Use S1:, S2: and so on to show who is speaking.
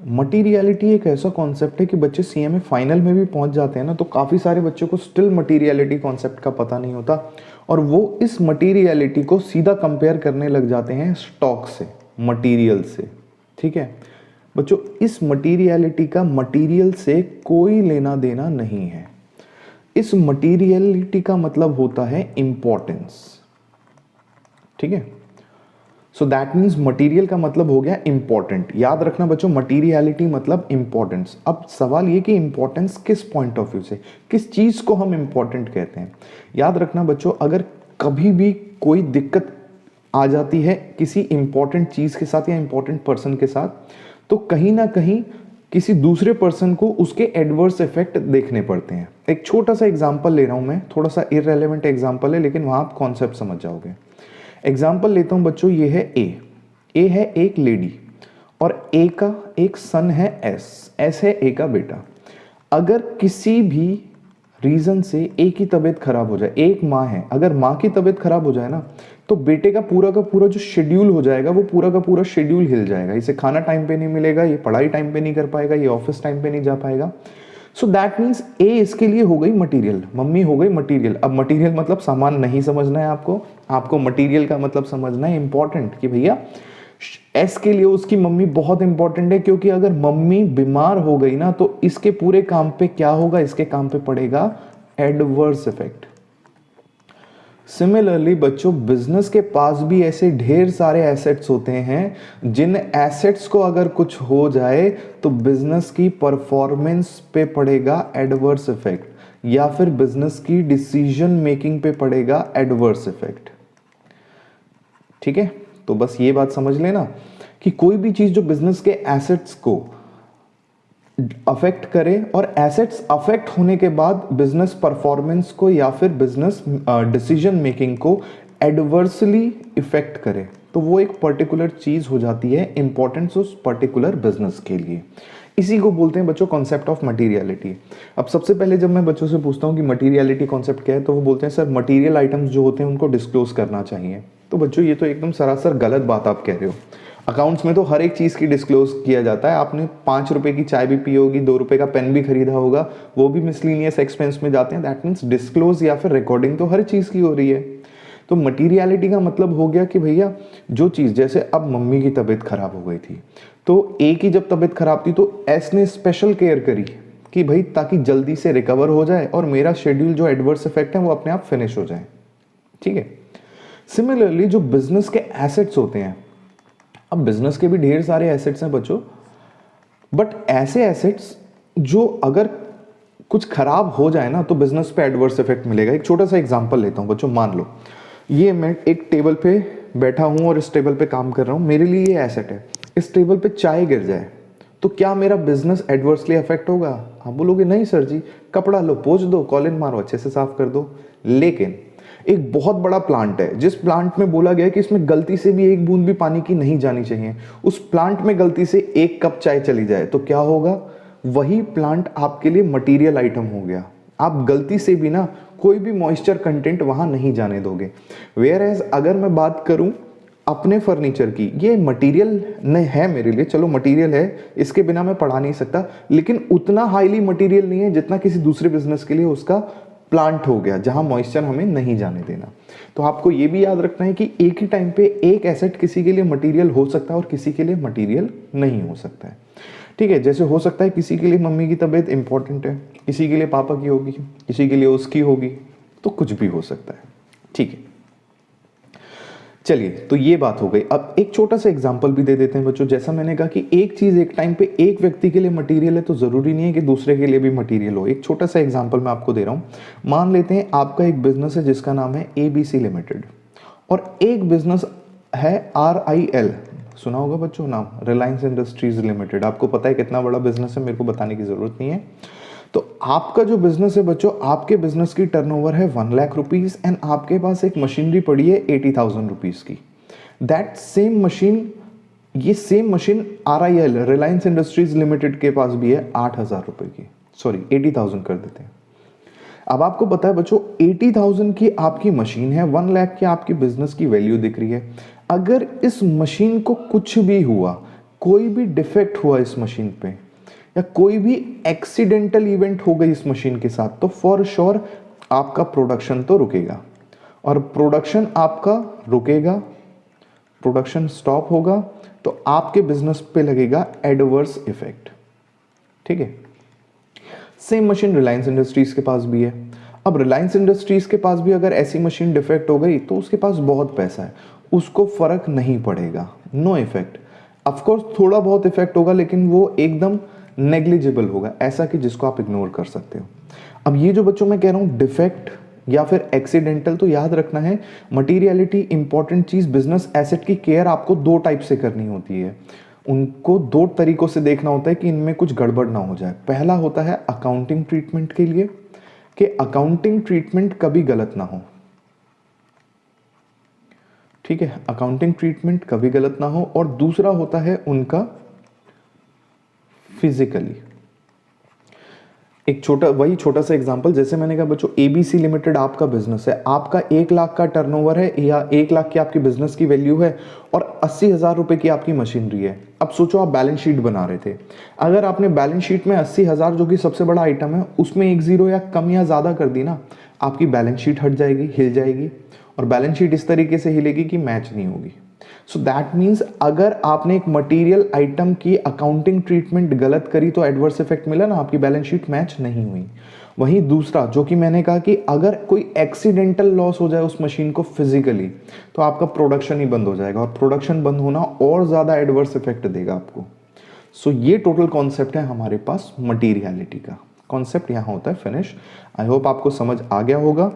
S1: Materiality एक ऐसा concept है कि बच्चे सीएमए फाइनल में भी पहुंच जाते हैं ना, तो काफ़ी सारे बच्चों को स्टिल मटीरियलिटी कॉन्सेप्ट का पता नहीं होता और वो इस मटीरियलिटी को सीधा कंपेयर करने लग जाते हैं स्टॉक से, मटीरियल से। ठीक है बच्चों, इस मटीरियलिटी का मटीरियल से कोई लेना देना नहीं है। इस मटीरियलिटी का मतलब होता है इंपॉर्टेंस। ठीक है, सो दैट मीन्स मटीरियल का मतलब हो गया इंपॉर्टेंट। याद रखना बच्चों, मटीरियलिटी मतलब इंपॉर्टेंस। अब सवाल ये कि इंपॉर्टेंस किस पॉइंट ऑफ व्यू से, किस चीज को हम इंपॉर्टेंट कहते हैं। याद रखना बच्चों, अगर कभी भी कोई दिक्कत आ जाती है किसी इंपॉर्टेंट चीज के साथ या इंपॉर्टेंट पर्सन के साथ, तो कहीं ना कहीं किसी दूसरे पर्सन को उसके एडवर्स इफेक्ट देखने पड़ते हैं। एक छोटा सा एग्जाम्पल ले रहा हूं मैं, थोड़ा सा इररेलेवेंट एग्जाम्पल है लेकिन वहां आप कॉन्सेप्ट समझ जाओगे। एग्जाम्पल लेता हूं बच्चों, ये है ए है एक लेडी और ए का एक सन है एस है ए का बेटा। अगर किसी भी रीजन से ए की तबीयत खराब हो जाए, एक माँ है, अगर माँ की तबीयत खराब हो जाए ना, तो बेटे का पूरा जो शेड्यूल हो जाएगा वो पूरा का पूरा शेड्यूल हिल जाएगा। इसे खाना टाइम पे नहीं मिलेगा, ये पढ़ाई टाइम पे नहीं कर पाएगा, ये ऑफिस टाइम पे नहीं जा पाएगा। सो दैट मीन्स ए इसके लिए हो गई मटीरियल, मम्मी हो गई मटीरियल। अब मटीरियल मतलब सामान नहीं समझना है आपको मटीरियल का मतलब समझना है इंपॉर्टेंट, कि भैया एस के लिए उसकी मम्मी बहुत इंपॉर्टेंट है, क्योंकि अगर मम्मी बीमार हो गई ना तो इसके पूरे काम पे क्या होगा, इसके काम पे पड़ेगा एडवर्स इफेक्ट। सिमिलरली बच्चों, बिजनेस के पास भी ऐसे ढेर सारे एसेट्स होते हैं जिन एसेट्स को अगर कुछ हो जाए तो बिजनेस की परफॉर्मेंस पे पड़ेगा एडवर्स इफेक्ट, या फिर बिजनेस की डिसीजन मेकिंग पे पड़ेगा एडवर्स इफेक्ट। ठीक है, तो बस ये बात समझ लेना कि कोई भी चीज जो बिजनेस के एसेट्स को अफेक्ट करे और एसेट्स अफेक्ट होने के बाद बिजनेस परफॉर्मेंस को या फिर बिजनेस डिसीजन मेकिंग को एडवर्सली इफेक्ट करे, तो वो एक पर्टिकुलर चीज हो जाती है इंपॉर्टेंस उस पर्टिकुलर बिजनेस के लिए। इसी को बोलते हैं बच्चों कॉन्सेप्ट ऑफ मटीरियलिटी। अब सबसे पहले जब मैं बच्चों से पूछता हूँ कि मटीरियलिटी कॉन्सेप्ट क्या है, तो वो बोलते हैं सर मटीरियल आइटम्स जो होते हैं उनको डिस्क्लोज करना चाहिए। तो बच्चों ये तो एकदम सरासर गलत बात आप कह रहे हो। अकाउंट्स में तो हर एक चीज़ की डिस्क्लोज किया जाता है। आपने 5 रुपए की चाय भी पी होगी, 2 रुपए का पेन भी खरीदा होगा, वो भी मिसलिनियस एक्सपेंस में जाते हैं। दैट मीन्स डिस्क्लोज या फिर रिकॉर्डिंग तो हर चीज़ की हो रही है। तो मटीरियलिटी का मतलब हो गया कि भैया जो चीज़, जैसे अब मम्मी की तबीयत खराब हो गई थी, तो ए की जब तबीयत खराब थी तो एस ने स्पेशल केयर करी कि भाई ताकि जल्दी से रिकवर हो जाए और मेरा शेड्यूल जो एडवर्स इफेक्ट है वो अपने आप फिनिश हो जाए। ठीक है, सिमिलरली जो बिजनेस के एसेट्स होते हैं, अब बिजनेस के भी ढेर सारे एसेट्स हैं बच्चों, बट ऐसे एसेट्स जो अगर कुछ खराब हो जाए ना तो बिजनेस पे एडवर्स इफेक्ट मिलेगा। एक छोटा सा एग्जांपल लेता हूं बच्चों, मान लो ये मैं एक टेबल पे बैठा हूं और इस टेबल पे काम कर रहा हूं, मेरे लिए ये एसेट है। इस टेबल पे चाय गिर जाए तो क्या मेरा बिजनेस एडवर्सली अफेक्ट होगा? आप बोलोगे नहीं सर जी, कपड़ा लो, पोंछ दो, कॉलिन मारो, अच्छे से साफ कर दो। लेकिन एक बहुत बड़ा प्लांट है जिस प्लांट में बोला गया है कि इसमें गलती से भी एक बूंद भी पानी की नहीं जानी चाहिए, उस प्लांट में गलती से 1 कप चाय चली जाए तो क्या होगा? वही प्लांट आपके लिए मटीरियल आइटम हो गया। आप गलती से भी ना कोई भी मॉइस्चर कंटेंट वहां नहीं जाने दोगे। वेयर एज अगर मैं बात करूं अपने फर्नीचर की, ये मटेरियल नहीं है मेरे लिए, चलो मटेरियल है, इसके बिना मैं पढ़ा नहीं सकता, लेकिन उतना हाईली मटेरियल नहीं है जितना किसी दूसरे बिजनेस के लिए उसका प्लांट हो गया जहां मॉइस्चर हमें नहीं जाने देना। तो आपको ये भी याद रखना है कि एक ही टाइम पे एक एसेट किसी के लिए मटेरियल हो सकता है और किसी के लिए मटेरियल नहीं हो सकता है। ठीक है, जैसे हो सकता है किसी के लिए मम्मी की तबीयत इंपॉर्टेंट है, किसी के लिए पापा की होगी, किसी के लिए उसकी होगी, तो कुछ भी हो सकता है। ठीक है, चलिए तो ये बात हो गई। अब एक छोटा सा एग्जांपल भी दे देते हैं बच्चों। जैसा मैंने कहा कि एक चीज एक टाइम पे एक व्यक्ति के लिए मटेरियल है तो जरूरी नहीं है कि दूसरे के लिए भी मटेरियल हो। एक छोटा सा एग्जांपल मैं आपको दे रहा हूं। मान लेते हैं आपका एक बिजनेस है जिसका नाम है ABC लिमिटेड, और एक बिजनेस है RIL, सुना होगा बच्चों नाम, रिलायंस इंडस्ट्रीज लिमिटेड। आपको पता है कितना बड़ा बिजनेस है, मेरे को बताने की जरूरत नहीं है। तो आपका जो बिजनेस है बच्चों, आपके बिजनेस की टर्नओवर है 1 लाख रुपीज एंड आपके पास एक मशीनरी पड़ी है 80,000 रुपीज की। दैट सेम मशीन, ये same machine RIL Reliance industries limited के पास भी है 8,000 रुपए की, सॉरी 80,000 कर देते हैं। अब आपको पता है बच्चों 80,000 की आपकी मशीन है, 1 लाख की आपकी बिजनेस की वैल्यू दिख रही है। अगर इस मशीन को कुछ भी हुआ, कोई भी डिफेक्ट हुआ इस मशीन पे या कोई भी एक्सीडेंटल इवेंट हो गई इस मशीन के साथ, तो फॉर श्योर आपका प्रोडक्शन तो रुकेगा, और प्रोडक्शन आपका रुकेगा, प्रोडक्शन स्टॉप होगा, तो आपके बिजनेस पे लगेगा एडवर्स इफेक्ट। ठीक है, सेम मशीन रिलायंस इंडस्ट्रीज के पास भी है। अब रिलायंस इंडस्ट्रीज के पास भी अगर ऐसी मशीन डिफेक्ट हो गई तो उसके पास बहुत पैसा है, उसको फर्क नहीं पड़ेगा, नो इफेक्ट। ऑफकोर्स थोड़ा बहुत इफेक्ट होगा, लेकिन वो एकदम नेग्लिजिबल होगा, ऐसा कि जिसको आप इग्नोर कर सकते हो। अब ये जो बच्चों मैं कह रहा हूँ डिफेक्ट या फिर एक्सीडेंटल, तो याद रखना है मटीरियलिटी इंपॉर्टेंट चीज। बिजनेस एसेट की केयर आपको दो टाइप से करनी होती है, उनको दो तरीकों से देखना होता है कि इनमें कुछ गड़बड़ ना हो जाए। पहला होता है अकाउंटिंग ट्रीटमेंट के लिए, कि अकाउंटिंग ट्रीटमेंट कभी गलत ना हो। ठीक है, अकाउंटिंग ट्रीटमेंट कभी गलत ना हो। और दूसरा होता है उनका फिजिकली। एक छोटा सा एग्जांपल, जैसे मैंने कहा बच्चों एबीसी लिमिटेड आपका बिजनेस है, आपका 1 लाख का टर्नओवर है या 1 लाख की आपकी बिजनेस की वैल्यू है और 80,000 रुपए की आपकी मशीनरी है। अब सोचो आप बैलेंस शीट बना रहे थे, अगर आपने बैलेंस शीट में 80,000 जो कि सबसे बड़ा आइटम है उसमें एक जीरो या कम या ज्यादा कर दी ना, आपकी बैलेंस शीट हट जाएगी, हिल जाएगी, और बैलेंस शीट इस तरीके से हिलेगी कि मैच नहीं होगी। सो दैट मीन्स अगर आपने एक मटेरियल आइटम की अकाउंटिंग ट्रीटमेंट गलत करी तो एडवर्स इफेक्ट मिला ना, आपकी बैलेंस शीट मैच नहीं हुई। वहीं दूसरा जो कि मैंने कहा कि अगर कोई एक्सीडेंटल लॉस हो जाए उस मशीन को फिजिकली, तो आपका प्रोडक्शन ही बंद हो जाएगा, और प्रोडक्शन बंद होना और ज्यादा एडवर्स इफेक्ट देगा आपको। सो ये टोटल कॉन्सेप्ट है हमारे पास मटीरियलिटी का। कॉन्सेप्ट यहाँ होता है फिनिश। आई होप आपको समझ आ गया होगा।